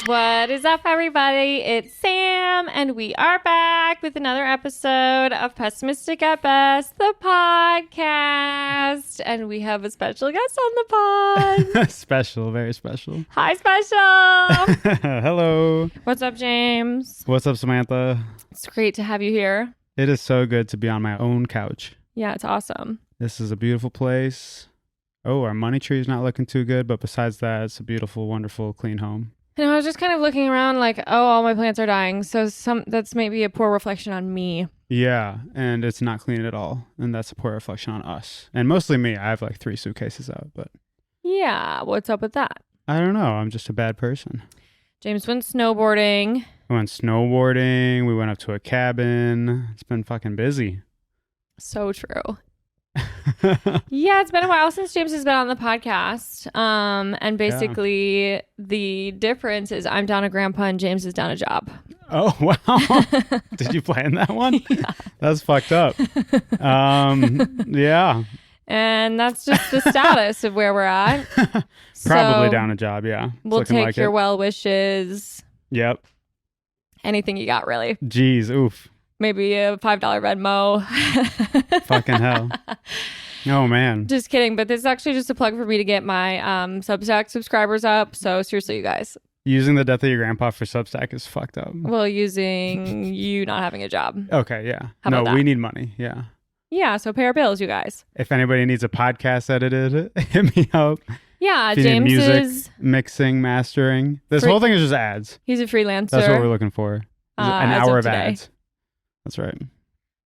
What is up, everybody? It's Sam, and we are back with another episode of Pessimistic at Best, the podcast. And we have a special guest on the pod. Special, very special. Hi, special. Hello. What's up, James? What's up, Samantha? It's great to have you here. It is so good to be on my own couch. Yeah, it's awesome. This is a beautiful place. Oh, our money tree is not looking too good, but besides that, it's a beautiful, wonderful, clean home. And I was just kind of looking around like, oh, all my plants are dying. So that's maybe a poor reflection on me. Yeah, and it's not clean at all. And that's a poor reflection on us. And mostly me. I have like 3 suitcases out, but... Yeah, what's up with that? I don't know. I'm just a bad person. James went snowboarding. We went snowboarding. We went up to a cabin. It's been fucking busy. So true. Yeah, it's been a while since James has been on the podcast. And basically the difference is I'm down a grandpa and James is down a job. Oh, wow. Did you plan that one? Yeah. That's fucked up. Yeah. And that's just the status of where we're at. Probably down a job, yeah. We'll take your well wishes. Yep. Anything you got, really. Jeez, oof. Maybe a $5 Venmo. Fucking hell. Oh, man. Just kidding. But this is actually just a plug for me to get my Substack subscribers up. So seriously, you guys. Using the death of your grandpa for Substack is fucked up. Well, using you not having a job. Okay, yeah. How about that? We need money, yeah. Yeah, so pay our bills, you guys. If anybody needs a podcast edited, hit me up. Yeah, James music, is... mixing, mastering. This whole thing is just ads. He's a freelancer. That's what we're looking for. An hour of ads. That's right.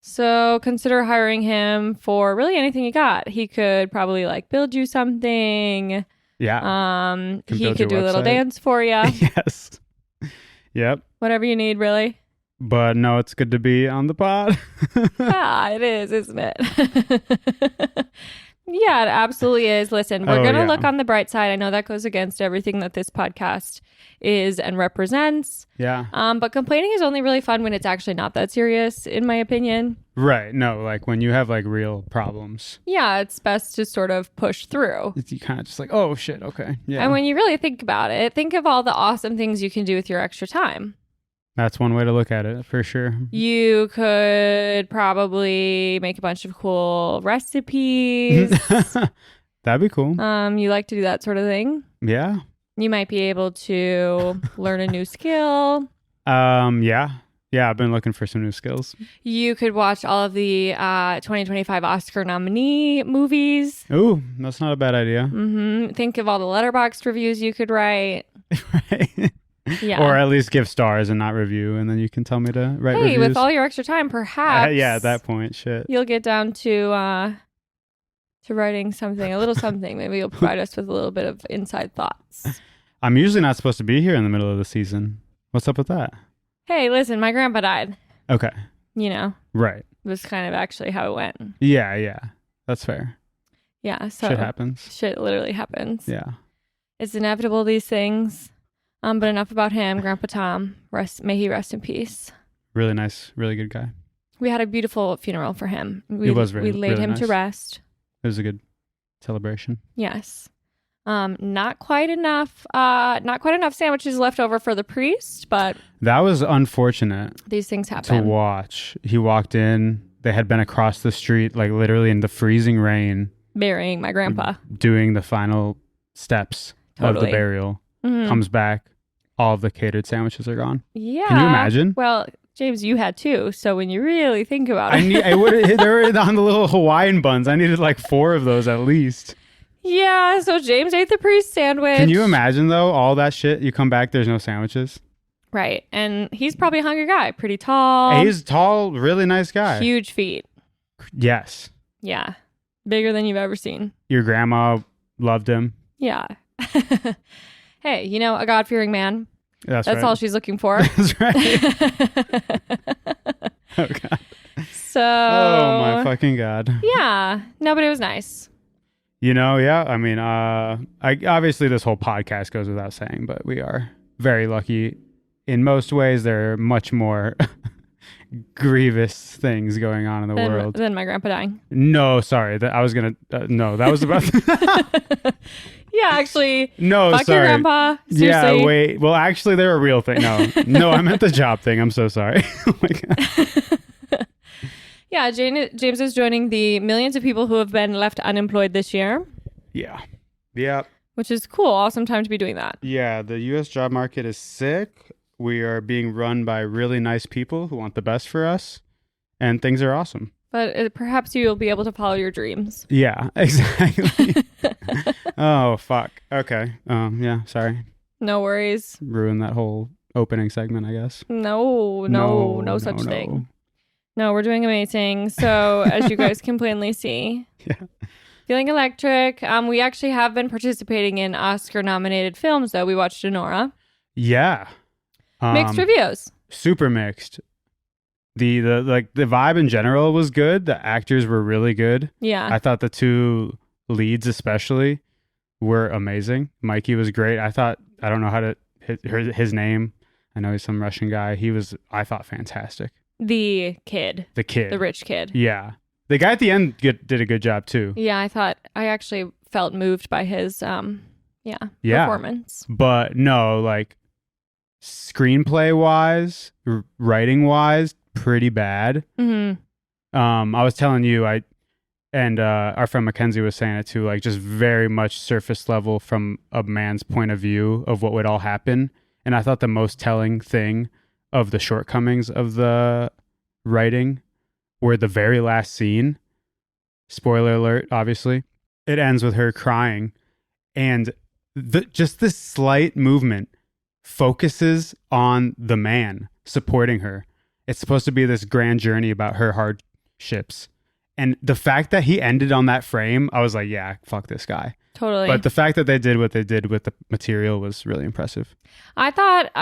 So consider hiring him for really anything you got. He could probably like build you something. Yeah. He could do a little dance for you. Yes. Yep. Whatever you need, really. But no, it's good to be on the pod. Yeah, it is, isn't it? Yeah, it absolutely is. Listen, we're going to look on the bright side. I know that goes against everything that this podcast is and represents. Yeah. But complaining is only really fun when it's actually not that serious, in my opinion. Right. No, like when you have like real problems. Yeah, it's best to sort of push through. You kind of just like, oh, shit, okay. Yeah. And when you really think about it, think of all the awesome things you can do with your extra time. That's one way to look at it, for sure. You could probably make a bunch of cool recipes. That'd be cool. You like to do that sort of thing? Yeah. You might be able to learn a new skill. Yeah. Yeah, I've been looking for some new skills. You could watch all of the 2025 Oscar nominee movies. Ooh, that's not a bad idea. Mm-hmm. Think of all the Letterboxd reviews you could write. Right. Yeah. Or at least give stars and not review, and then you can tell me to write reviews. Hey, with all your extra time, perhaps. Yeah, at that point, shit. You'll get down to writing something, a little something. Maybe you'll provide us with a little bit of inside thoughts. I'm usually not supposed to be here in the middle of the season. What's up with that? Hey, listen, my grandpa died. Okay. You know. Right. It was kind of actually how it went. Yeah. That's fair. Yeah. So shit happens. Shit literally happens. Yeah. It's inevitable, these things. But enough about him, Grandpa Tom. May he rest in peace. Really nice, really good guy. We had a beautiful funeral for him. We laid really him nice. to rest. It was a good celebration. Yes. Not quite enough sandwiches left over for the priest, but that was unfortunate. These things happen. To watch. He walked in. They had been across the street, like literally in the freezing rain, burying my grandpa, doing the final steps of the burial. Mm-hmm. Comes back, all of the catered sandwiches are gone. Yeah. Can you imagine? Well, James, you had 2, so when you really think about it, they were on the little Hawaiian buns. I needed like 4 of those at least. Yeah, so James ate the priest sandwich. Can you imagine though, all that shit? You come back, there's no sandwiches. Right, and he's probably a hungry guy, pretty tall. He's tall, really nice guy. Huge feet. Yes. Yeah, bigger than you've ever seen. Your grandma loved him. Yeah. Hey, you know, a God-fearing man. That's right. All she's looking for. That's right. Oh, God. So. Oh, my fucking God. Yeah. No, but it was nice. You know, yeah. I mean, obviously this whole podcast goes without saying, but we are very lucky. In most ways, there are much more grievous things going on in the world. Then my grandpa dying. No, sorry. I was going to... no, that was about... Yeah, actually. No, fuck sorry. your grandpa. Seriously. Yeah, wait. Well, actually, they're a real thing. No, I meant the job thing. I'm so sorry. Oh my God. Yeah, James is joining the millions of people who have been left unemployed this year. Yeah. Yeah. Which is cool. Awesome time to be doing that. Yeah, the U.S. job market is sick. We are being run by really nice people who want the best for us. And things are awesome. But perhaps you'll be able to follow your dreams. Yeah, exactly. Oh, fuck. Okay. Yeah, sorry. No worries. Ruined that whole opening segment, I guess. No such thing. No, we're doing amazing. So, as you guys can plainly see, feeling electric. We actually have been participating in Oscar-nominated films, though. We watched Anora. Yeah. Mixed reviews. Super mixed. The vibe in general was good. The actors were really good. Yeah. I thought the two leads especially were amazing. Mikey was great. I don't know how to hit his name. I know he's some Russian guy. I thought fantastic. The kid. The rich kid. Yeah. The guy at the end did a good job too. Yeah, I actually felt moved by his performance. But no, like screenplay wise, writing wise, pretty bad. Mm-hmm. I was telling you, our friend Mackenzie was saying it too, like just very much surface level from a man's point of view of what would all happen. And I thought the most telling thing of the shortcomings of the writing were the very last scene. Spoiler alert, obviously. It ends with her crying, and just this slight movement focuses on the man supporting her. It's supposed to be this grand journey about her hardships. And the fact that he ended on that frame, I was like, yeah, fuck this guy. Totally. But the fact that they did what they did with the material was really impressive. I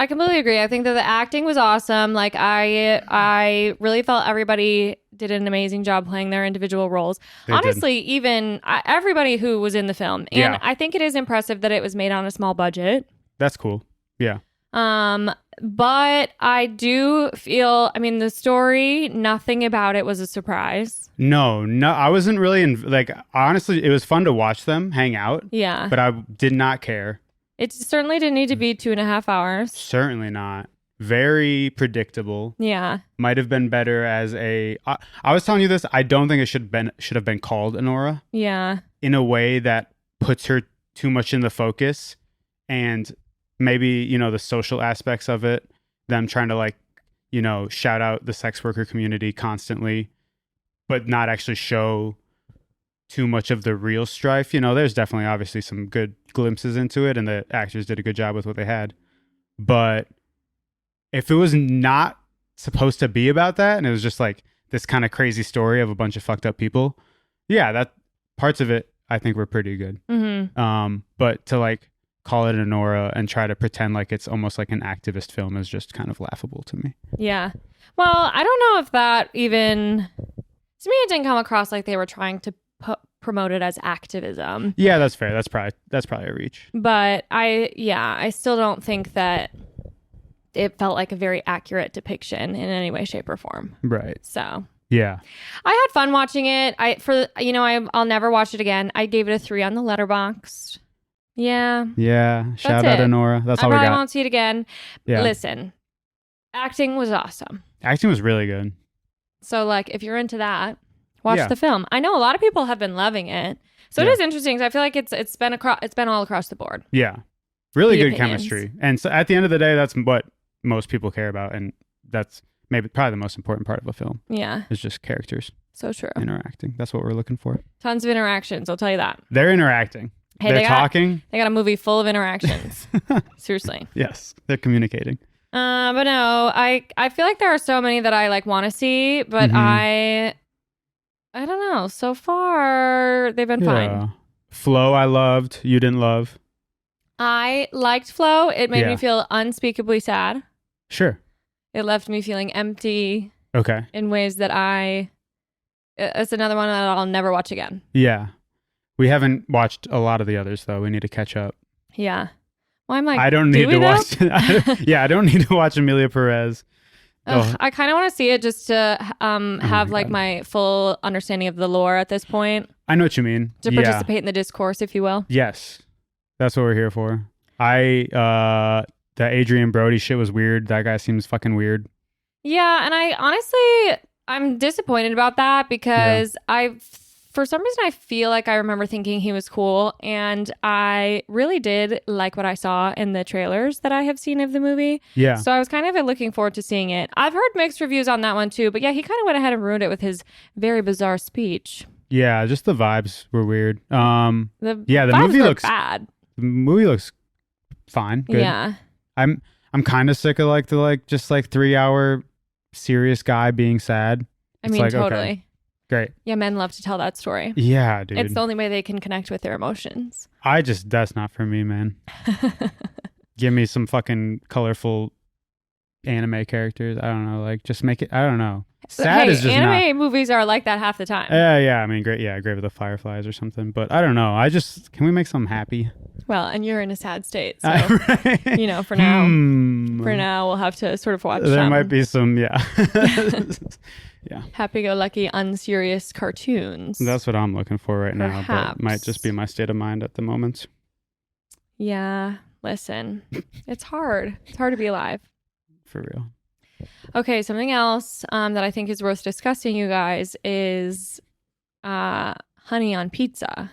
completely agree. I think that the acting was awesome. Like I really felt everybody did an amazing job playing their individual roles. Honestly, even everybody who was in the film. And yeah. I think it is impressive that it was made on a small budget. That's cool. Yeah. But I do feel, the story, nothing about it was a surprise. No, I wasn't really honestly, it was fun to watch them hang out. Yeah. But I did not care. It certainly didn't need to be 2.5 hours. Certainly not. Very predictable. Yeah. Might have been better as I was telling you this, I don't think it should have been called Anora. Yeah. In a way that puts her too much in the focus, and maybe, the social aspects of it, them trying to shout out the sex worker community constantly, but not actually show too much of the real strife. There's definitely obviously some good glimpses into it, and the actors did a good job with what they had. But if it was not supposed to be about that, and it was just like this kind of crazy story of a bunch of fucked up people, yeah, that parts of it I think were pretty good. Mm-hmm. But to call it Anora and try to pretend like it's almost like an activist film is just kind of laughable to me. Yeah. Well, I don't know if that even, to me, it didn't come across like they were trying to promote it as activism. Yeah, that's fair. That's probably a reach. But I still don't think that it felt like a very accurate depiction in any way, shape, or form. Right. So. Yeah. I had fun watching it. I'll never watch it again. I gave it a 3 on the Letterboxd. Yeah. Yeah. Shout out Anora. That's all we got. I probably won't see it again. Yeah. Listen, acting was awesome. Acting was really good. So, if you're into that, watch the film. I know a lot of people have been loving it. So it is interesting. I feel like it's been all across the board. Yeah. Really good opinions. chemistry. And so at the end of the day, that's what most people care about. And that's probably the most important part of a film. Yeah. It's just characters. So true. Interacting. That's what we're looking for. Tons of interactions. I'll tell you that. They're interacting. Hey, they're talking. They got a movie full of interactions. Seriously. Yes. They're communicating. But no, I feel like there are so many that I want to see, but I don't know. So far, they've been fine. Flow, I loved. You didn't love. I liked Flow. It made me feel unspeakably sad. Sure. It left me feeling empty. Okay. In ways that it's another one that I'll never watch again. Yeah. We haven't watched a lot of the others, though. We need to catch up. Yeah. Well, I'm like, I don't need to watch. I don't need to watch Emilia Perez I kind of want to see it just to have my like God. my full understanding of the lore at this point, I know what you mean. to participate in the discourse, if you will. Yes. That's what we're here for. The Adrian Brody shit was weird. That guy seems fucking weird. Yeah, and I'm disappointed about that because for some reason, I feel like I remember thinking he was cool, and I really did like what I saw in the trailers that I have seen of the movie. Yeah. So I was kind of looking forward to seeing it. I've heard mixed reviews on that one too, but yeah, he kind of went ahead and ruined it with his very bizarre speech. Yeah, just the vibes were weird. The vibes movie were looks bad. The movie looks fine. Good. Yeah. I'm kind of sick of like the 3-hour serious guy being sad. I It's mean, like, totally. okay, great. Yeah, men love to tell that story. Yeah, dude. It's the only way they can connect with their emotions. That's not for me, man. Give me some fucking colorful anime characters. I don't know, like just make it. I don't know. Sad is just anime not. movies are like that half the time. Yeah. I mean, great. Yeah, Grave of the Fireflies or something. But I don't know. Can we make something happy? Well, and you're in a sad state, so Right. for now we'll have to sort of watch. There might be some, yeah. Happy-go-lucky, unserious cartoons. That's what I'm looking for right now, Perhaps. but might just be my state of mind at the moment. Yeah, listen, it's hard. It's hard to be alive. For real. Okay, something else that I think is worth discussing, you guys, is honey on pizza.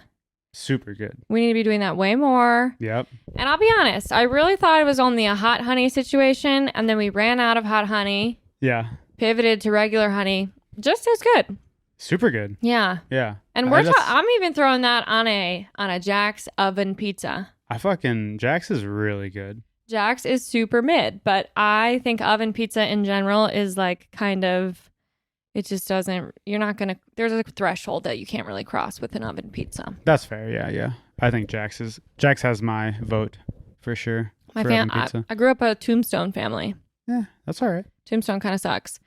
Super good. We need to be doing that way more. Yep. And I'll be honest, I really thought it was only a hot honey situation, and then we ran out of hot honey, Yeah. pivoted to regular honey. Just as good. Super good. Yeah. Yeah. And I'm even throwing that on a Jack's oven pizza. Jax is really good. Jack's is super mid, but I think oven pizza in general is like kind of, it just doesn't, there's a threshold that you can't really cross with an oven pizza. That's fair. Yeah. I think Jax has my vote for sure. My for oven pizza. I grew up a Tombstone family. Yeah, that's all right. Tombstone kind of sucks.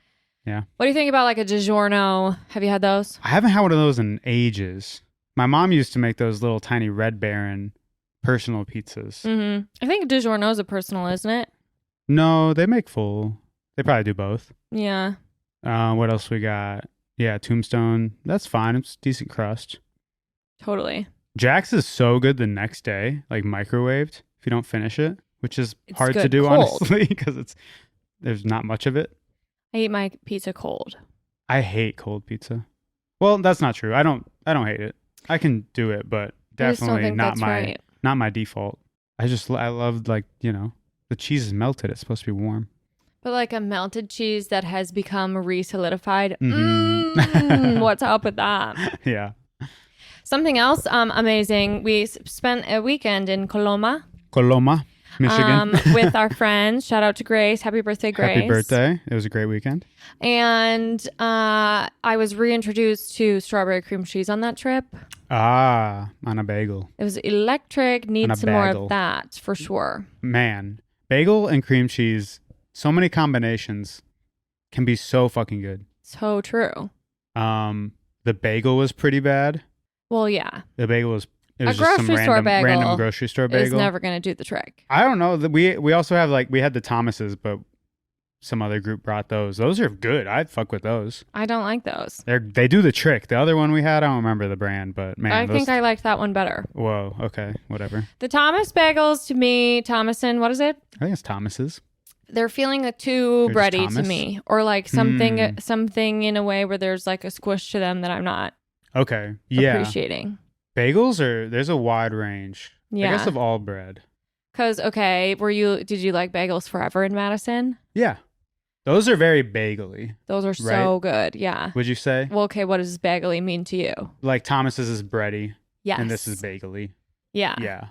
Yeah. What do you think about like a DiGiorno? Have you had those? I haven't had one of those in ages. My mom used to make those little tiny Red Baron personal pizzas. Mm-hmm. I think DiGiorno is a personal, isn't it? No, they make full. They probably do both. Yeah. What else we got? Yeah, Tombstone. That's fine. It's decent crust. Totally. Jax is so good the next day, like microwaved, if you don't finish it, which is It's hard to good do, cold. honestly, because there's not much of it. I eat my pizza cold. I hate cold pizza. Well, that's not true. I don't hate it. I can do it, but I just don't definitely think that's right. not my default. I love, like, the cheese is melted. It's supposed to be warm. But like a melted cheese that has become re-solidified. Mhm. What's up with that? Yeah. Something else amazing. We spent a weekend in Coloma. Michigan. With our friends. Shout out to Grace. Happy birthday, Grace. Happy birthday. It was a great weekend. And I was reintroduced to strawberry cream cheese on that trip. On a bagel. It was electric. Need On a some more bagel. of that for sure. Man, bagel and cream cheese, so many combinations can be so fucking good. So true. The bagel was pretty bad. Well, yeah. The bagel was A just some grocery store bagel random grocery store bagel. It's never going to do the trick. I don't know. We also have we had the Thomases, but some other group brought those. Those are good. I'd fuck with those. I don't like those. They do the trick. The other one we had, I don't remember the brand, but man, I think I liked that one better. Whoa. Okay. Whatever. The Thomas bagels to me, Thomason, what is it? I think it's Thomas's. They're feeling too They're just bready to Thomas? me, or like something in a way where there's like a squish to them that I'm not Okay. Yeah. appreciating. Bagels there's a wide range. Yeah. I guess of all bread. Because did you like bagels forever in Madison? Yeah. Those are very bagely. Those are so good. Yeah. Would you say? Well, okay. What does bagely mean to you? Like Thomas's is bready. Yes. And this is bagely. Yeah. Yeah.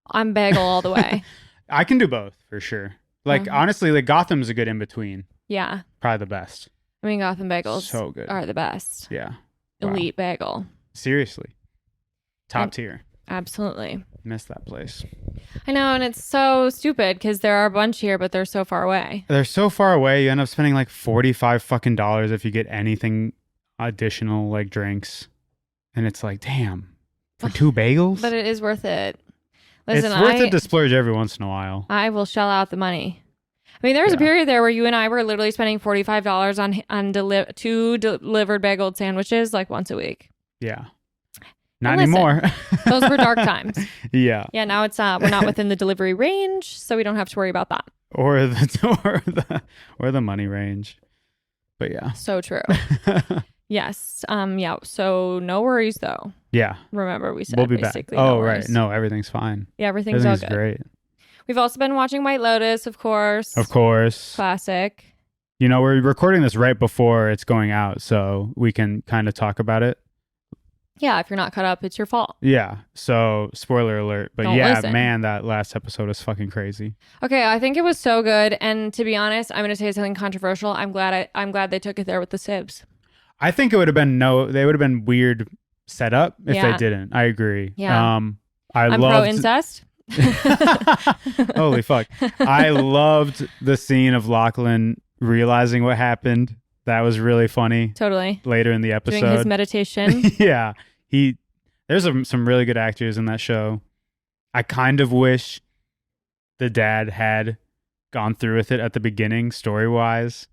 I'm bagel all the way. I can do both for sure. Like honestly, like Gotham's a good in between. Yeah. Probably the best. I mean, Gotham bagels So good. are the best. Yeah. Elite bagel. Seriously. Top And- tier. Absolutely. Miss that place. I know, and it's so stupid because there are a bunch here, but they're so far away. They're so far away. You end up spending like $45 fucking if you get anything additional, like drinks, and it's like, damn, for 2 bagels. But it is worth it. Listen, it's worth it to splurge every once in a while. I will shell out the money. I mean, there was a Yeah. period there where you and I were literally spending $45 on two delivered bagel sandwiches like once a week. Yeah. Not listen, anymore. Those were dark times. Yeah. Yeah, now it's we're not within the delivery range, so we don't have to worry about that. Or the money range. But yeah. So true. Yes. Yeah. So no worries though. Yeah. Remember we said We'll be back. basically Oh, no right. worries. No, everything's fine. Yeah, everything's all good. Great. We've also been watching White Lotus, of course. Of course. Classic. You know, we're recording this right before it's going out, so we can kind of talk about it. Yeah, if you're not caught up, it's your fault. Yeah. So, spoiler alert. But Don't yeah, listen. man, that last episode was fucking crazy. Okay, I think it was so good, and to be honest, I'm going to say something controversial. I'm glad they took it there with the Sibs. I think it would have been they would have been weird setup if Yeah. they didn't. I agree. Yeah. I'm pro incest. Holy fuck. I loved the scene of Lachlan realizing what happened. That was really funny. Totally. Later in the episode. Doing his meditation. Yeah. There's some really good actors in that show. I kind of wish the dad had gone through with it at the beginning, story-wise.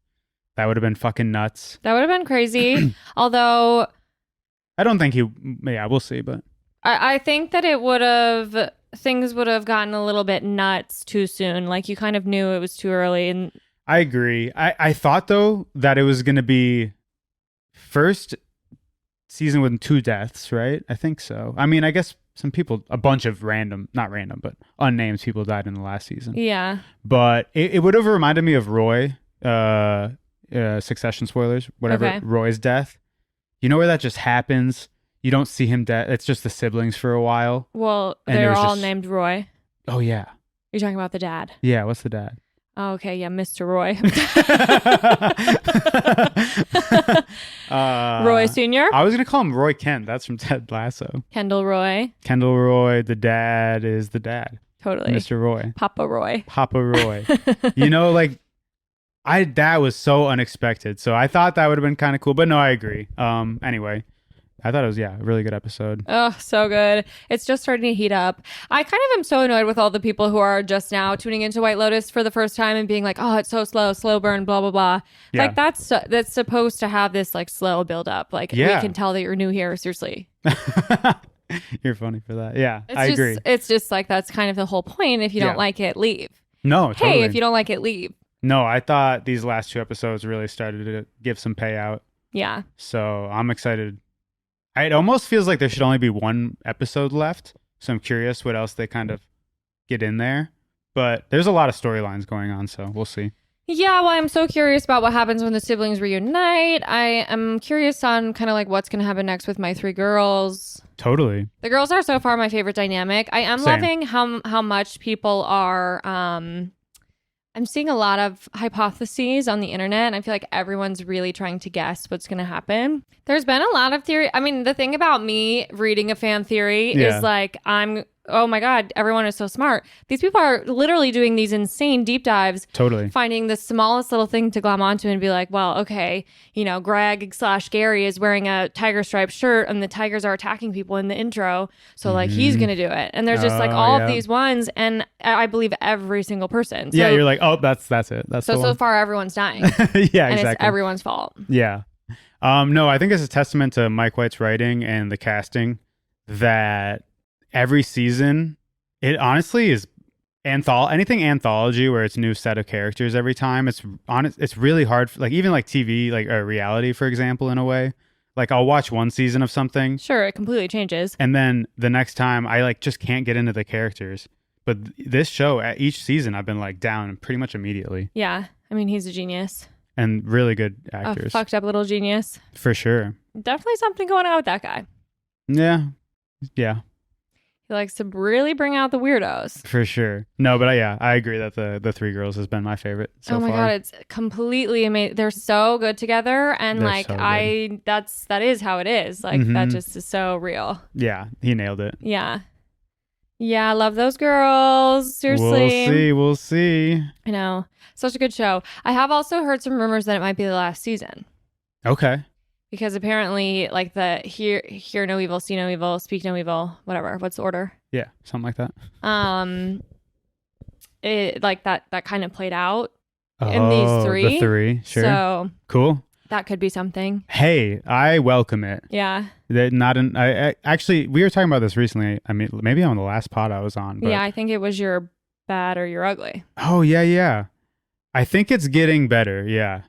That would have been fucking nuts. That would have been crazy. Although I don't think we'll see, but I think that things would have gotten a little bit nuts too soon. Like you kind of knew it was too early. And I agree. I thought though that it was going to be first season with 2 deaths, right? I think so. I mean, I guess a bunch of not random, but unnamed people died in the last season. Yeah. But it would have reminded me of Roy, Succession spoilers, whatever, Okay. Roy's death. You know where that just happens? You don't see him dead. It's just the siblings for a while. Well, And it they're was all just- named Roy. Oh, yeah. You're talking about the dad. Yeah, what's the dad? Oh, okay. Yeah, Mr. Roy. Roy Sr. I was going to call him Roy Kent. That's from Ted Lasso. Kendall Roy. Kendall Roy, the dad is the dad. Totally. Mr. Roy. Papa Roy. Papa Roy. You know, like, that was so unexpected. So I thought that would have been kind of cool. But no, I agree. Anyway, I thought it was, a really good episode. Oh, so good. It's just starting to heat up. I kind of am so annoyed with all the people who are just now tuning into White Lotus for the first time and being like, oh, it's so slow burn, blah, blah, blah. Yeah. Like that's supposed to have this like slow build up. Like we Yeah. can tell that you're new here. Seriously. You're funny for that. Yeah, It's I just, agree. It's just like, that's kind of the whole point. If you don't Yeah. like it, leave. No, totally. Hey, if you don't like it, leave. No, I thought these last 2 episodes really started to give some payout. Yeah. So I'm excited. It almost feels like there should only be 1 episode left. So I'm curious what else they kind of get in there. But there's a lot of storylines going on, so we'll see. Yeah, well, I'm so curious about what happens when the siblings reunite. I am curious on kind of like what's going to happen next with my 3 girls. Totally. The girls are so far my favorite dynamic. I am Same. loving how much people are. I'm seeing a lot of hypotheses on the internet, and I feel like everyone's really trying to guess what's going to happen. There's been a lot of theory. I mean, the thing about me reading a fan theory Yeah. is like oh my God, everyone is so smart. These people are literally doing these insane deep dives, Totally. finding the smallest little thing to glom onto and be like, well, okay, Greg/Gary is wearing a tiger striped shirt and the tigers are attacking people in the intro. So like he's going to do it. And there's just like all yeah. of these ones. And I believe every single person. So, Yeah, you're like, oh, that's it. That's the so one. far everyone's dying Yeah, and exactly. it's everyone's fault. Yeah. No, I think it's a testament to Mike White's writing and the casting that every season, it honestly is anything anthology where it's a new set of characters every time. It's really hard, like even like TV, like a reality, for example, in a way. Like I'll watch one season of something Sure, it completely changes. and then the next time I like just can't get into the characters. But this show, at each season, I've been like down pretty much immediately. Yeah. I mean, he's a genius. And really good A actors. fucked up little genius. For sure. Definitely something going on with that guy. Yeah. Yeah. He likes to really bring out the weirdos. For sure. No, but I agree that the 3 girls has been my favorite so oh my far. God, it's completely amazing. They're so good together. And They're like, so good. that is how it is. Like, that Mhm. just is so real. Yeah, he nailed it. Yeah. Yeah, I love those girls. Seriously. We'll see. I know. Such a good show. I have also heard some rumors that it might be the last season. Okay. Because apparently, like the hear no evil, see no evil, speak no evil, whatever. What's the order? Yeah, something like that. It like that kind of played out. in these three. The three, sure. So cool. that could be something. Hey, I welcome it. Yeah. Actually, we were talking about this recently. I mean, maybe on the last pod I was on. But... Yeah, I think it was your bad or your ugly. Oh, yeah. I think it's getting better. Yeah.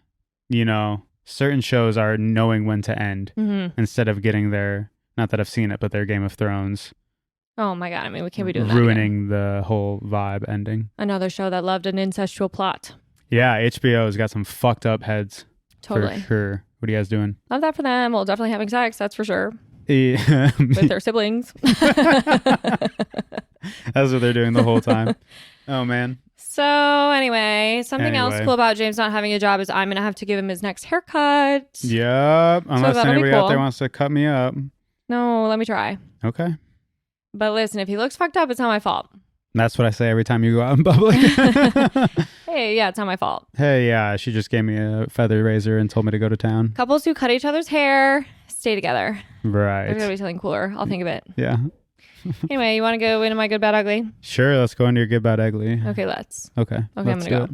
You know, certain shows are knowing when to end instead of getting their, not that I've seen it, but their Game of Thrones. Oh my God. I mean, we can't be doing that. Ruining the whole vibe ending. Another show that loved an incestual plot. Yeah, HBO's got some fucked up heads. Totally. For sure. What are you guys doing? Love that for them. Well, definitely having sex, that's for sure. Yeah. With their siblings. That's what they're doing the whole time. Oh, man. So anyway, something else cool about James not having a job is I'm going to have to give him his next haircut. Yep. Unless anybody out there wants to cut me up. No, let me try. Okay. But listen, if he looks fucked up, it's not my fault. That's what I say every time you go out in public. Hey, yeah, it's not my fault. Hey, yeah, she just gave me a feather razor and told me to go to town. Couples who cut each other's hair stay together. Right. There's got to be something cooler. I'll think of it. Yeah. Anyway, you want to go into my good, bad, ugly? Sure, let's go into your good, bad, ugly. Okay, let's. Okay, I'm going to go.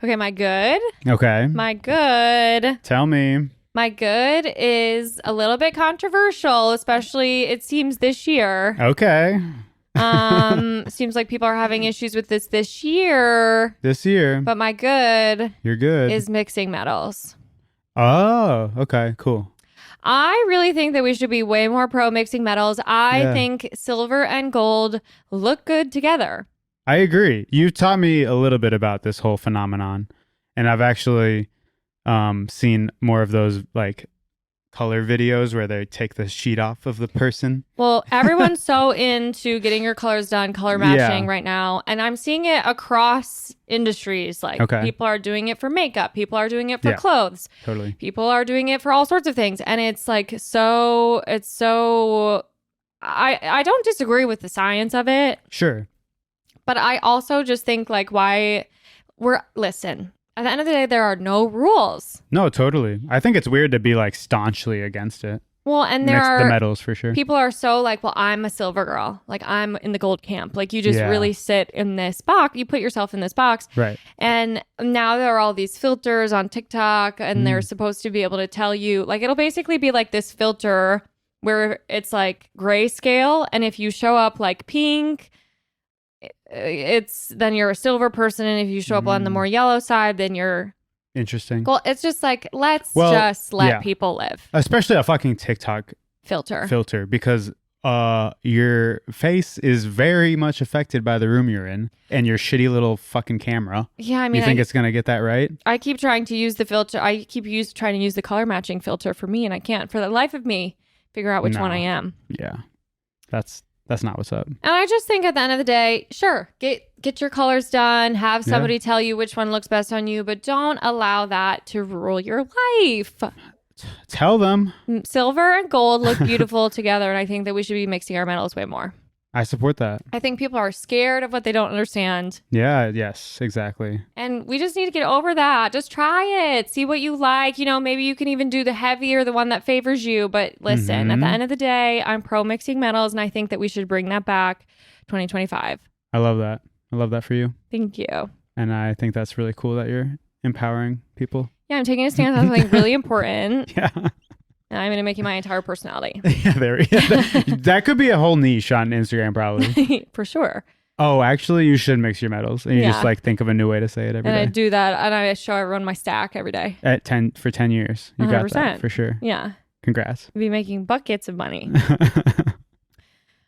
Okay, my good. Okay. My good. Tell me. My good is a little bit controversial, especially it seems this year. Okay. Seems like people are having issues with this year. This year. But my good. You're good. Is mixing metals. Oh, okay, cool. I really think that we should be way more pro mixing metals. I think silver and gold look good together. I agree. You taught me a little bit about this whole phenomenon, and I've actually seen more of those like color videos where they take the sheet off of the person. Well, everyone's so into getting your colors done, color matching right now. And I'm seeing it across industries. Like people are doing it for makeup. People are doing it for clothes. Totally. People are doing it for all sorts of things. And it's like, I don't disagree with the science of it. Sure. But I also just think like listen. At the end of the day, there are no rules. No, totally. I think it's weird to be like staunchly against it. Well, and there are the metals for sure. People are so like, well, I'm a silver girl. Like I'm in the gold camp. Like you just really sit in this box. You put yourself in this box. Right. And now there are all these filters on TikTok and they're supposed to be able to tell you, like, it'll basically be like this filter where it's like grayscale. And if you show up like pink, then you're a silver person, and if you show up on the more yellow side, then you're interesting. Well, it's just like let's just let people live, especially a fucking TikTok filter because your face is very much affected by the room you're in and your shitty little fucking camera. Yeah, I mean, you think it's gonna get that right? I keep trying to use the filter. I keep trying to use the color matching filter for me, and I can't for the life of me figure out which one I am. Yeah, that's not what's up. And I just think at the end of the day, sure, get your colors done, have somebody tell you which one looks best on you, but don't allow that to rule your life. Tell them. Silver and gold look beautiful together, and I think that we should be mixing our metals way more. I support that. I think people are scared of what they don't understand. Yeah, yes, exactly. And we just need to get over that. Just try it. See what you like. You know, maybe you can even do the heavier, the one that favors you. But listen, at the end of the day, I'm pro mixing metals, and I think that we should bring that back 2025. I love that. I love that for you. Thank you. And I think that's really cool that you're empowering people. Yeah, I'm taking a stance on something really important. Yeah. And I'm going to make it my entire personality. That could be a whole niche on Instagram, probably. For sure. Oh, actually, you should mix your metals. And you just like think of a new way to say it every day. And I do that. And I show everyone my stack every day. For 10 years. You 100%. Got that for sure. Yeah. Congrats. Be making buckets of money.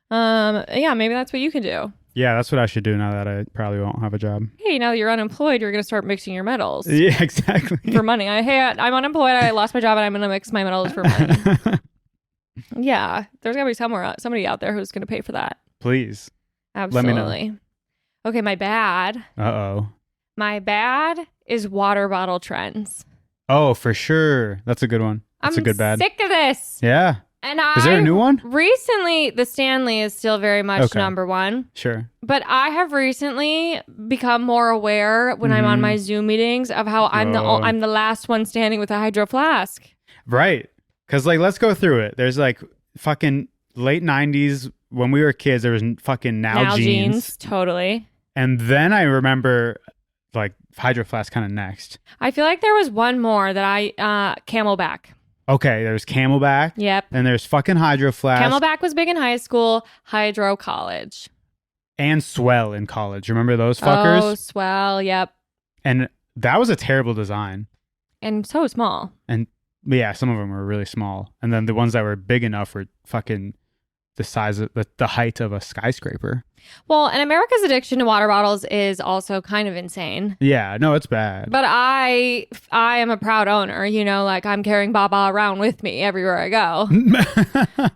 Yeah, maybe that's what you can do. Yeah, that's what I should do now that I probably won't have a job. Hey, now that you're unemployed, you're going to start mixing your metals. Yeah, exactly. For money. I'm unemployed. I lost my job and I'm going to mix my metals for money. Yeah, there's got to be somebody out there who's going to pay for that. Please. Absolutely. Let me know. Okay, my bad. Uh-oh. My bad is water bottle trends. Oh, for sure. That's a good one. That's a good bad. I'm sick of this. Yeah. And is there a new one? Recently, the Stanley is still very much number one. Sure. But I have recently become more aware when I'm on my Zoom meetings of how I'm the last one standing with a hydro flask. Right. Because like, let's go through it. There's like fucking late 90s when we were kids. There was fucking now jeans. Totally. And then I remember like Hydro Flask kind of next. I feel like there was one more that Camelbak. Okay, there's Camelbak. Yep. And there's fucking Hydro Flask. Camelbak was big in high school, Hydro college. And Swell in college. Remember those fuckers? Oh, Swell, yep. And that was a terrible design. And so small. And yeah, some of them were really small. And then the ones that were big enough were fucking the size of the height of a skyscraper. Well, and America's addiction to water bottles is also kind of insane. Yeah, no, it's bad. But I am a proud owner, you know, like I'm carrying Baba around with me everywhere I go.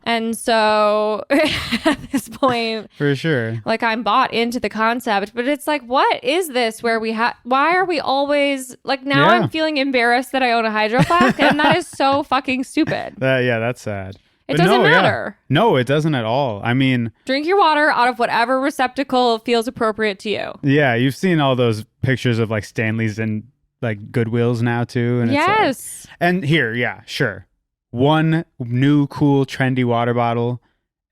And so at this point, for sure, like I'm bought into the concept, but it's like, what is this where why are we always like now Yeah. I'm feeling embarrassed that I own a Hydro Flask and that is so fucking stupid. That's sad. It But doesn't no, yeah. matter. No, it doesn't at all. I mean, Drink your water out of whatever receptacle feels appropriate to you. yeah, you've seen all those pictures of like Stanleys and like Goodwills now too. And Yes. It's like, and here, yeah, sure. One new, cool, trendy water bottle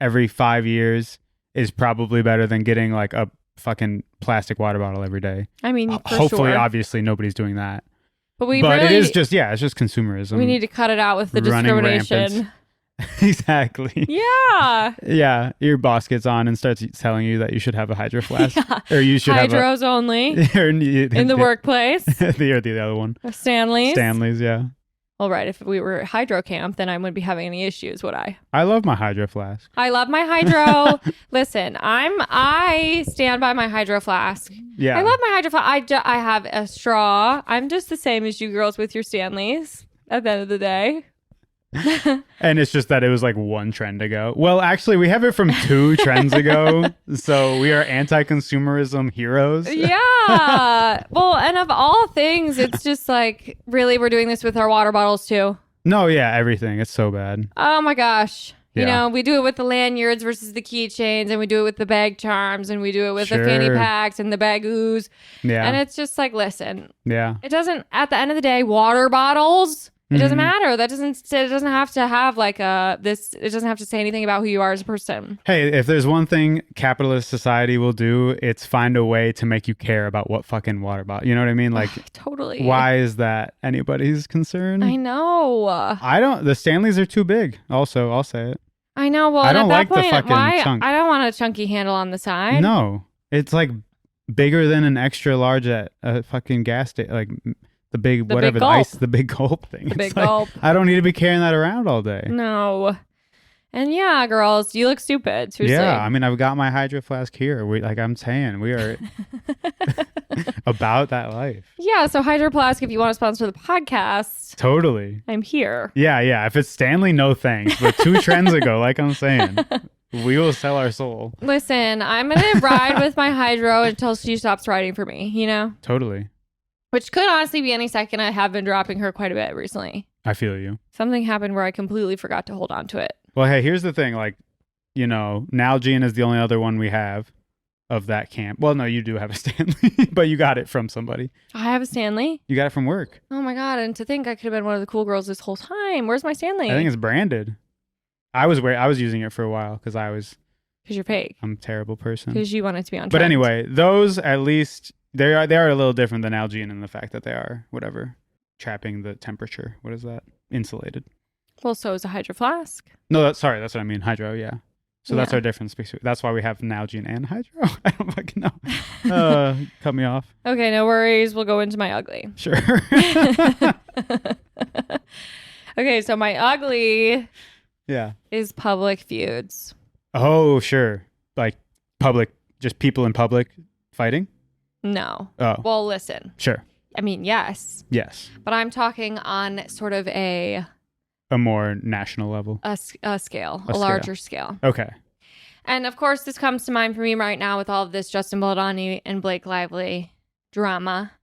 every 5 years is probably better than getting like a fucking plastic water bottle every day. I mean, for Hopefully, sure. obviously, nobody's doing that. But it is just, it's just consumerism. We need to cut it out with the running discrimination. rampant. Exactly. Yeah. Yeah, your boss gets on and starts telling you that you should have a Hydro Flask, Yeah. or you should Hydros only have a in the workplace. the other one, Stanleys. Stanleys. Yeah, Well, right. If we were Hydro Camp, then I wouldn't be having any issues, would I? I love my Hydro Flask. I love my Hydro. Listen, I stand by my Hydro Flask. Yeah, I love my Hydro Flask. I have a straw. I'm just the same as you girls with your Stanleys at the end of the day. And it's just that it was like one trend ago. Well, actually, we have it from 2 trends ago, so we are anti-consumerism heroes. Yeah. Well, and of all things, it's just like, really, we're doing this with our water bottles too. No, yeah, everything. It's so bad. Oh my gosh. You Yeah. know, we do it with the lanyards versus the keychains, and we do it with the bag charms, and we do it with the Sure. fanny packs and the bagoos. Yeah, And it's just like, listen, yeah. it doesn't, at the end of the day, water bottles, it doesn't Mhm. matter. It doesn't have to have like it doesn't have to say anything about who you are as a person. Hey, if there's one thing capitalist society will do, it's find a way to make you care about what fucking water bottle. You know what I mean? Like, Totally. why is that anybody's concern? I know. I don't. The Stanleys are too big. Also, I'll say it. I know. Well, I and don't at like that the point, fucking why? chunk. I don't want a chunky handle on the side. No, it's like bigger than an extra large at a fucking gas station. Like the big The whatever big the gulp. ice, the big gulp thing. The It's big like, gulp. I don't need to be carrying that around all day. No. And yeah, girls, you look stupid. Seriously. Yeah, I mean, I've got my Hydro Flask here. I'm saying, we are about that life. Yeah, so Hydro Flask, if you want to sponsor the podcast, Totally. I'm here. Yeah. If it's Stanley, no thanks. But 2 trends ago, like I'm saying, we will sell our soul. Listen, I'm going to ride with my Hydro until she stops riding for me, you know? Totally. Which could honestly be any second. I have been dropping her quite a bit recently. I feel you. Something happened where I completely forgot to hold on to it. Well, hey, here's the thing. Like, you know, Nalgene is the only other one we have of that camp. Well, no, you do have a Stanley, but you got it from somebody. I have a Stanley. You got it from work. Oh my God. And to think I could have been one of the cool girls this whole time. Where's my Stanley? I think it's branded. I was using it for a while because Because you're fake. I'm a terrible person. Because you want it to be on But trend. anyway, those at least they are a little different than Nalgene in the fact that they are whatever trapping the temperature. What is that? Insulated. Well, so is a Hydro Flask. No, that's what I mean. Hydro, yeah. So that's Yeah. our difference. That's why we have Nalgene and Hydro. I don't fucking know. Cut me off. Okay, no worries. We'll go into my ugly. Sure. Okay, so my ugly Yeah. is public feuds. Oh, sure. Like public, just people in public fighting? No. Oh, Well, listen. sure. I mean, yes, Yes. but I'm talking on sort of a A more national level. scale, A a larger scale. Okay. And of course, this comes to mind for me right now with all of this Justin Baldoni and Blake Lively drama.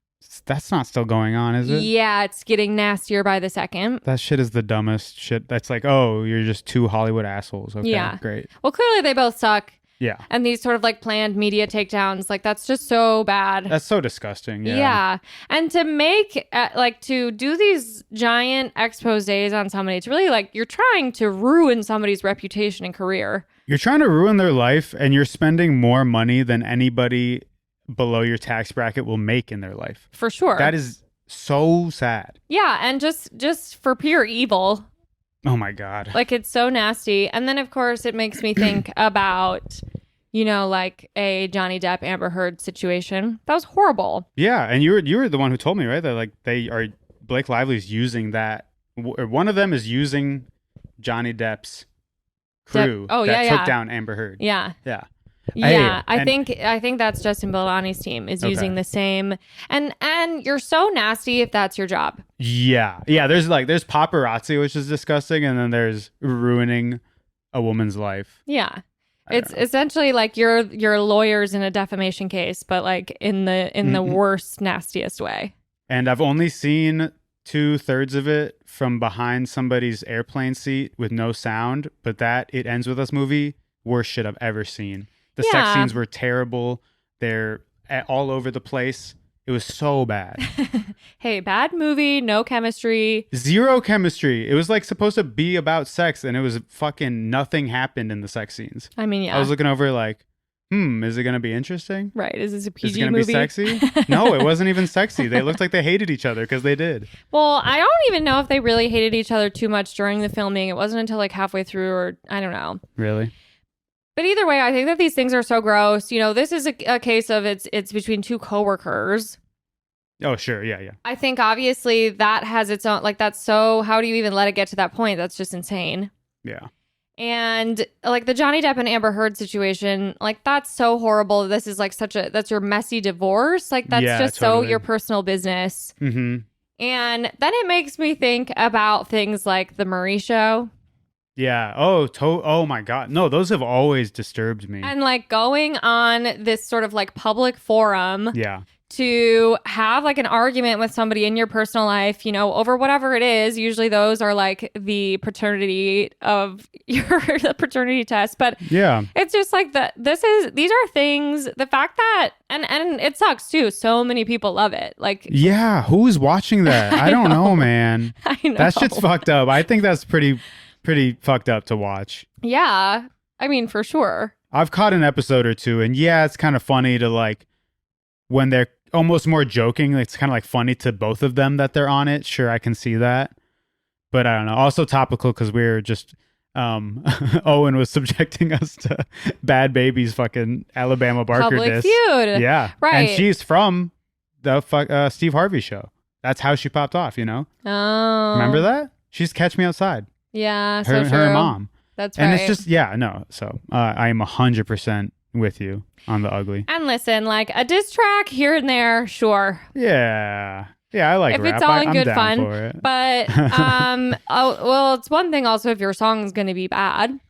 That's not still going on, is it? Yeah, it's getting nastier by the second. That shit is the dumbest shit. That's like, oh, you're just 2 Hollywood assholes. Okay, Yeah. great. Well, clearly they both suck. Yeah. And these sort of like planned media takedowns, like that's just so bad. That's so disgusting. Yeah. Yeah. And to make, to do these giant exposés on somebody, it's really like you're trying to ruin somebody's reputation and career. You're trying to ruin their life and you're spending more money than anybody below your tax bracket will make in their life. For sure. That is so sad. Yeah, and just for pure evil. Oh my God. Like, it's so nasty. And then, of course, it makes me think about, you know, like a Johnny Depp Amber Heard situation. That was horrible. Yeah, and you were the one who told me, right, that like Blake Lively's using that, or one of them is using Johnny Depp's crew that took down Amber Heard. Yeah. Yeah. Yeah, I think that's Justin Bellani's team is using the same, and you're so nasty if that's your job. Yeah. There's paparazzi, which is disgusting, and then there's ruining a woman's life. Yeah, it's essentially like you're lawyers in a defamation case, but like in the worst, nastiest way. And I've only seen 2/3 of it from behind somebody's airplane seat with no sound, but that It Ends With Us movie, worst shit I've ever seen. The sex scenes were terrible. They're all over the place. It was so bad. Hey, bad movie, no chemistry. Zero chemistry. It was like supposed to be about sex, and it was fucking nothing happened in the sex scenes. I mean, yeah. I was looking over like, is it going to be interesting? Right. Is this a PG movie? Is it going to be sexy? No, it wasn't even sexy. They looked like they hated each other because they did. Well, I don't even know if they really hated each other too much during the filming. It wasn't until like halfway through, or I don't know. Really? But either way, I think that these things are so gross. You know, this is a case of it's between two coworkers. Oh, sure. Yeah. I think obviously that has its own, like, that's so, how do you even let it get to that point? That's just insane. Yeah. And like the Johnny Depp and Amber Heard situation, like, that's so horrible. This is like that's your messy divorce. Like, that's just totally. So your personal business. Mm-hmm. And then it makes me think about things like the Murray Show. Yeah. Oh my God. No, those have always disturbed me. And like going on this sort of like public forum. Yeah. To have like an argument with somebody in your personal life, you know, over whatever it is. Usually those are like the paternity the paternity test. But yeah, it's just like these are things, the fact that, and it sucks too. So many people love it. Like, yeah, who's watching that? I don't know, man. I know. That shit's fucked up. I think that's pretty fucked up to watch. Yeah. I mean, for sure. I've caught an episode or two, and yeah, it's kind of funny to like, when they're almost more joking, it's kind of like funny to both of them that they're on it. Sure, I can see that. But I don't know. Also topical because we're just, Owen was subjecting us to Bad Baby's fucking Alabama Barker Public diss. Feud. Yeah. Right. And she's from the Steve Harvey show. That's how she popped off, you know? Oh. Remember that? She's Catch Me Outside. Yeah, her mom. That's right. And it's just, yeah, no. So I am 100% with you on the ugly. And listen, like a diss track here and there, sure. Yeah, I like if rap. It's all in good fun. For it. But well, it's one thing also if your song's going to be bad.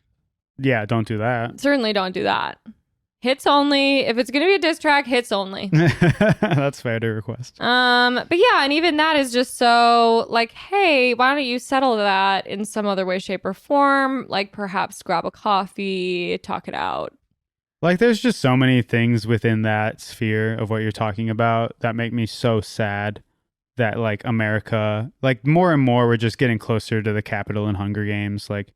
Yeah, don't do that. Certainly don't do that. Hits only. If it's going to be a diss track, hits only. That's fair to request. But yeah, and even that is just so like, hey, why don't you settle that in some other way, shape, or form? Like perhaps grab a coffee, talk it out. Like, there's just so many things within that sphere of what you're talking about that make me so sad that, like, America, like, more and more, we're just getting closer to the Capitol and Hunger Games. Like,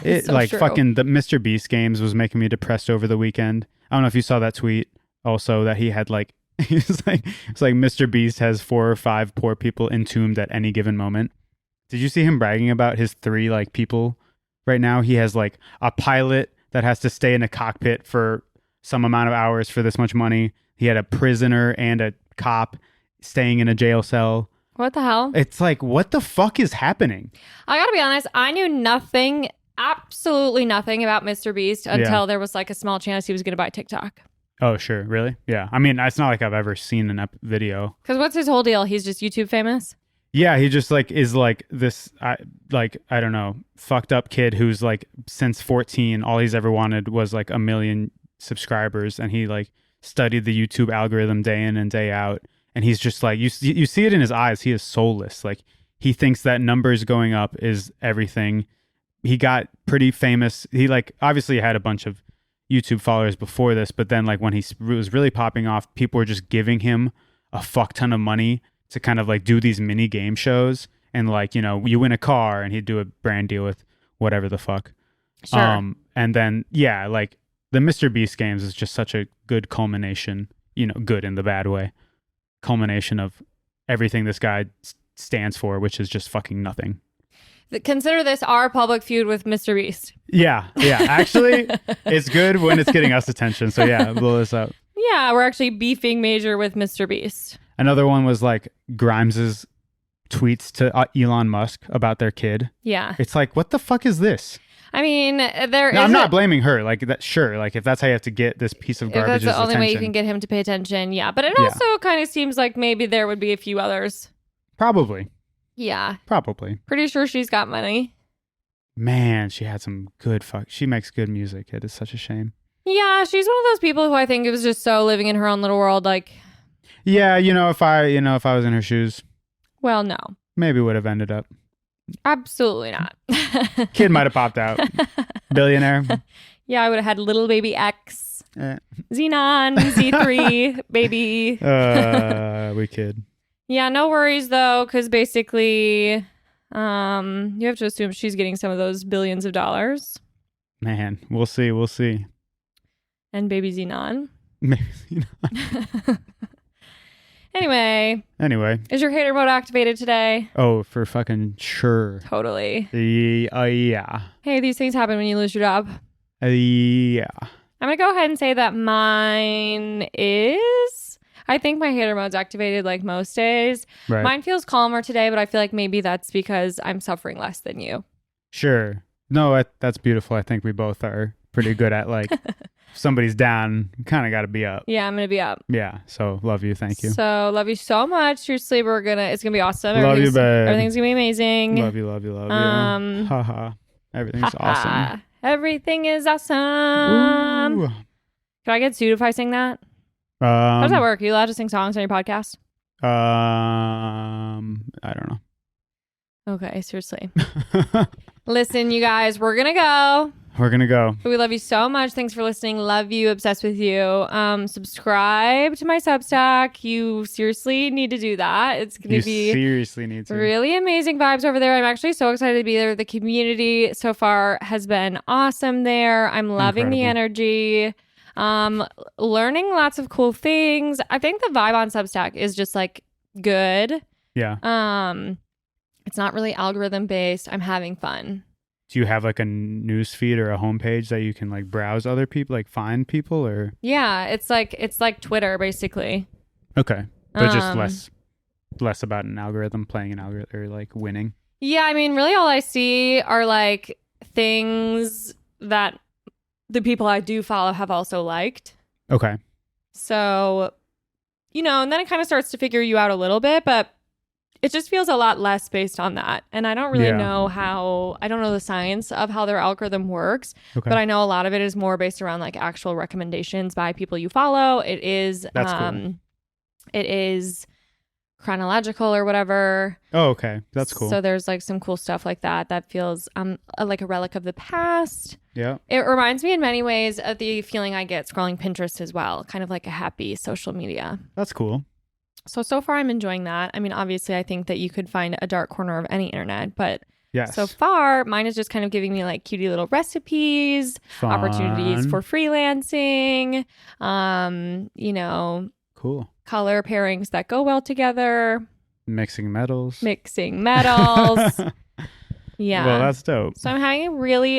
it, so like, true. fucking the Mr. Beast games was making me depressed over the weekend. I don't know if you saw that tweet also that he had, like, it's like Mr. Beast has 4 or 5 poor people entombed at any given moment. Did you see him bragging about his 3, like, people right now? He has, like, a pilot that has to stay in a cockpit for some amount of hours for this much money. He had a prisoner and a cop staying in a jail cell. What the hell? It's like, what the fuck is happening? I gotta be honest, I knew nothing, absolutely nothing about Mr. Beast until there was like a small chance he was gonna buy TikTok. Oh, sure. Really? Yeah. I mean, it's not like I've ever seen an video. Because what's his whole deal? He's just YouTube famous? Yeah, he just like is like this, I don't know, fucked up kid who's like since 14, all he's ever wanted was like 1 million subscribers, and he like studied the YouTube algorithm day in and day out, and he's just like you see it in his eyes. He is soulless. Like he thinks that numbers going up is everything. He got pretty famous. He like obviously had a bunch of YouTube followers before this, but then like when he was really popping off, people were just giving him a fuck ton of money to kind of like do these mini game shows, and like, you know, you win a car and he'd do a brand deal with whatever the fuck. Sure. And then, yeah, like the Mr. Beast games is just such a good culmination good in the bad way. Culmination of everything this guy stands for, which is just fucking nothing. Consider this our public feud with Mr. Beast. Yeah. Actually, it's good when it's getting us attention. So yeah, blow this up. Yeah, we're actually beefing major with Mr. Beast. Another one was like Grimes's tweets to Elon Musk about their kid. Yeah. It's like, what the fuck is this? I mean, I'm not blaming her. Like that, sure. Like if that's how you have to get this piece of garbage, if that's the only way you attention. can get him to pay attention. Yeah, but it also kind of seems like maybe there would be a few others. Probably. Yeah. Probably. Pretty sure she's got money. Man, she had some good She makes good music. It is such a shame. Yeah, she's one of those people who I think was just so living in her own little world. Like, yeah, if I was in her shoes, well, no, maybe would have ended up. Absolutely not. Kid might have popped out. Billionaire. Yeah, I would have had little baby X, Xenon, Z3, baby. We kid. Yeah, no worries though, because basically, you have to assume she's getting some of those billions of dollars. Man, we'll see. And baby Xenon. Maybe Xenon. Anyway, is your hater mode activated today? Oh, for fucking sure. Totally. Yeah. Hey, these things happen when you lose your job. Yeah. I'm gonna go ahead and say that mine is. I think my hater mode's activated like most days. Right. Mine feels calmer today, but I feel like maybe that's because I'm suffering less than you. Sure. No, that's beautiful. I think we both are pretty good at like, if somebody's down, you kind of got to be up. Yeah, I'm going to be up. Yeah. So love you. Thank you. So love you so much. Seriously, it's going to be awesome. Love you, babe. Everything's going to be amazing. Love you. Haha. Everything's awesome. Everything is awesome. Ooh. Could I get sued if I sing that? How does that work? Are you allowed to sing songs on your podcast? I don't know. Okay, seriously. Listen, you guys, we're going to go. We love you so much. Thanks for listening. Love you. Obsessed with you. Subscribe to my Substack. You seriously need to do that. It's going to be seriously need to. Really amazing vibes over there. I'm actually so excited to be there. The community so far has been awesome there. I'm loving the energy. Learning lots of cool things. I think the vibe on Substack is just like good. Yeah. It's not really algorithm based. I'm having fun. Do you have like a news feed or a homepage that you can like browse other people, like find people, or? Yeah, it's like Twitter basically. Okay, but just less about an algorithm, playing an algorithm, or like winning. Yeah, I mean, really, all I see are like things that the people I do follow have also liked. Okay. So, and then it kind of starts to figure you out a little bit, but it just feels a lot less based on that. And I don't really know I don't know the science of how their algorithm works, but I know a lot of it is more based around like actual recommendations by people you follow. It is, cool. It is chronological or whatever. Oh, okay. That's cool. So there's like some cool stuff like that feels like a relic of the past. Yeah. It reminds me in many ways of the feeling I get scrolling Pinterest as well, kind of like a happy social media. That's cool. So far I'm enjoying that. I mean, obviously I think that you could find a dark corner of any internet, but so far mine is just kind of giving me like cutie little recipes, opportunities for freelancing, cool color pairings that go well together. Mixing metals. Yeah. Well, that's dope. So I'm having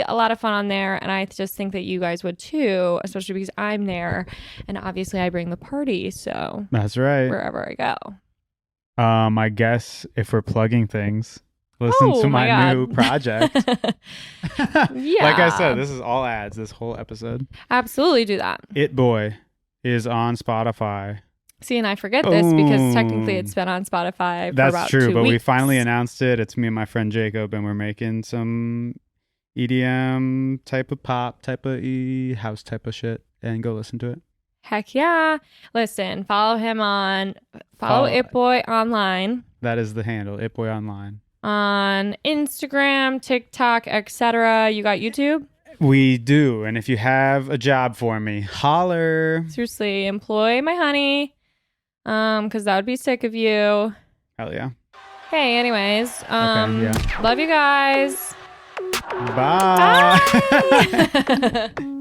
a lot of fun on there, and I just think that you guys would too, especially because I'm there, and obviously I bring the party, so that's right. Wherever I go. I guess if we're plugging things, listen to my new project. Yeah. Like I said, this is all ads, this whole episode. Absolutely do that. It Boy is on Spotify. See, and I forget this because technically it's been on Spotify for about 2 weeks. But we finally announced it. It's me and my friend Jacob, and we're making some EDM type of pop, type of house type of shit, and go listen to it. Heck yeah. Listen, follow It Boy Online. That is the handle, It Boy Online. On Instagram, TikTok, etc. You got YouTube? We do. And if you have a job for me, holler. Seriously, employ my honey. Because that would be sick of you. Hell yeah. Hey, anyways. Love you guys. Bye. Bye.